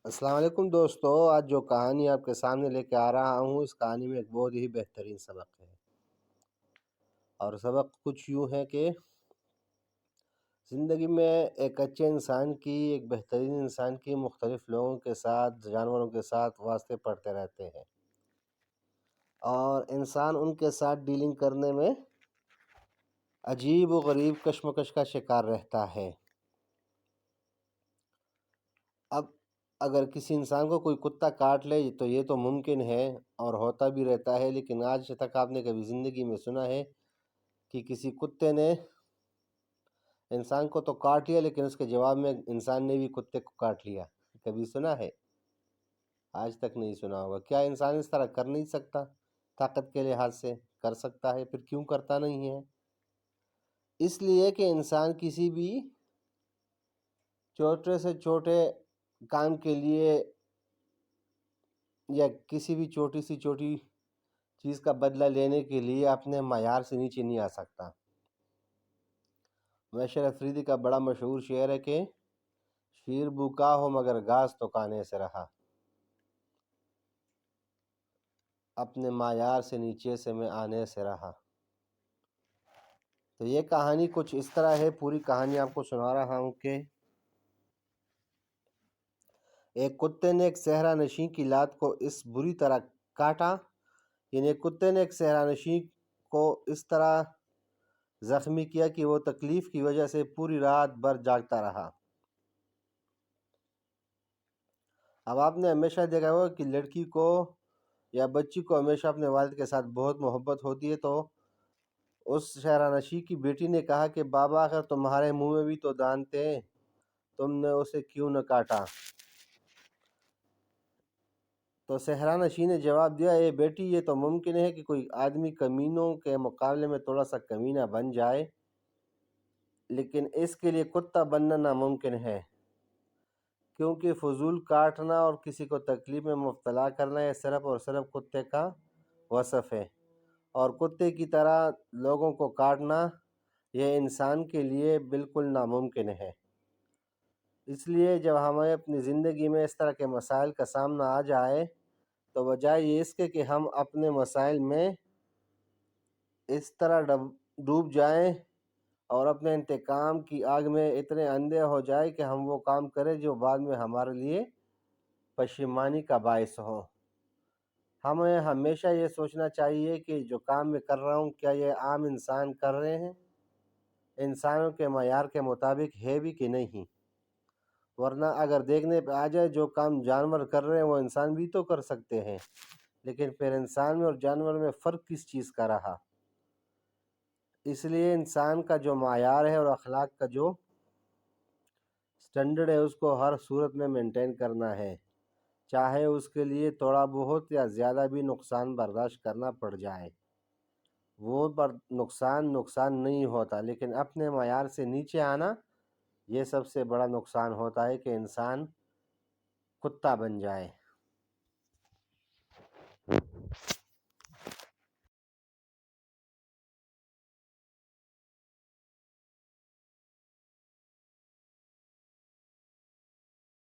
السلام علیکم دوستو، آج جو کہانی آپ کے سامنے لے کے آ رہا ہوں، اس کہانی میں ایک بہت ہی بہترین سبق ہے۔ اور سبق کچھ یوں ہے کہ زندگی میں ایک اچھے انسان کی، ایک بہترین انسان کی مختلف لوگوں کے ساتھ، جانوروں کے ساتھ واسطے پڑتے رہتے ہیں، اور انسان ان کے ساتھ ڈیلنگ کرنے میں عجیب و غریب کشمکش کا شکار رہتا ہے۔ اب اگر کسی انسان کو کوئی کتا کاٹ لے تو یہ تو ممکن ہے اور ہوتا بھی رہتا ہے، لیکن آج تک آپ نے کبھی زندگی میں سنا ہے کہ کسی کتے نے انسان کو تو کاٹ لیا لیکن اس کے جواب میں انسان نے بھی کتے کو کاٹ لیا؟ کبھی سنا ہے؟ آج تک نہیں سنا ہوگا۔ کیا انسان اس طرح کر نہیں سکتا؟ طاقت کے لحاظ سے کر سکتا ہے، پھر کیوں کرتا نہیں ہے؟ اس لیے کہ انسان کسی بھی چھوٹے سے چھوٹے کام کے لیے یا کسی بھی چھوٹی سے چھوٹی چیز کا بدلہ لینے کے لیے اپنے معیار سے نیچے نہیں آ سکتا۔ معشر افریدی کا بڑا مشہور شعر ہے کہ شیر بھوکا ہو مگر گھاس تو کھانے سے رہا، اپنے معیار سے نیچے سے میں آنے سے رہا۔ تو یہ کہانی کچھ اس طرح ہے، پوری کہانی آپ کو سنا رہا ہوں کہ ایک کتے نے ایک صحرا نشین کی لات کو اس بری طرح کاٹا، یعنی کتے نے ایک صحرا نشین کو اس طرح زخمی کیا کہ وہ تکلیف کی وجہ سے پوری رات بھر جاگتا رہا۔ اب آپ نے ہمیشہ دیکھا ہوگا کہ لڑکی کو یا بچی کو ہمیشہ اپنے والد کے ساتھ بہت محبت ہوتی ہے، تو اس صحرا نشین کی بیٹی نے کہا کہ بابا اگر تمہارے منہ میں بھی تو دانت تھے، تم نے اسے کیوں نہ کاٹا؟ تو صحرا نشین نے جواب دیا، اے بیٹی، یہ تو ممکن ہے کہ کوئی آدمی کمینوں کے مقابلے میں تھوڑا سا کمینہ بن جائے، لیکن اس کے لیے کتا بننا ناممکن ہے، کیونکہ فضول کاٹنا اور کسی کو تکلیف میں مبتلا کرنا یہ صرف اور صرف کتے کا وصف ہے، اور کتے کی طرح لوگوں کو کاٹنا یہ انسان کے لیے بالکل ناممکن ہے۔ اس لیے جب ہمیں اپنی زندگی میں اس طرح کے مسائل کا سامنا آ جائے تو بجائے اس کے کہ ہم اپنے مسائل میں اس طرح ڈوب جائیں اور اپنے انتقام کی آگ میں اتنے اندھے ہو جائے کہ ہم وہ کام کریں جو بعد میں ہمارے لیے پشیمانی کا باعث ہو۔ ہمیں ہمیشہ یہ سوچنا چاہیے کہ جو کام میں کر رہا ہوں کیا یہ عام انسان کر رہے ہیں، انسانوں کے معیار کے مطابق ہے بھی کہ نہیں، ورنہ اگر دیکھنے پہ آ جائے جو کام جانور کر رہے ہیں وہ انسان بھی تو کر سکتے ہیں، لیکن پھر انسان میں اور جانور میں فرق کس چیز کا رہا؟ اس لیے انسان کا جو معیار ہے اور اخلاق کا جو سٹینڈرڈ ہے اس کو ہر صورت میں مینٹین کرنا ہے، چاہے اس کے لیے تھوڑا بہت یا زیادہ بھی نقصان برداشت کرنا پڑ جائے۔ وہ نقصان نہیں ہوتا، لیکن اپنے معیار سے نیچے آنا یہ سب سے بڑا نقصان ہوتا ہے کہ انسان کتا بن جائے۔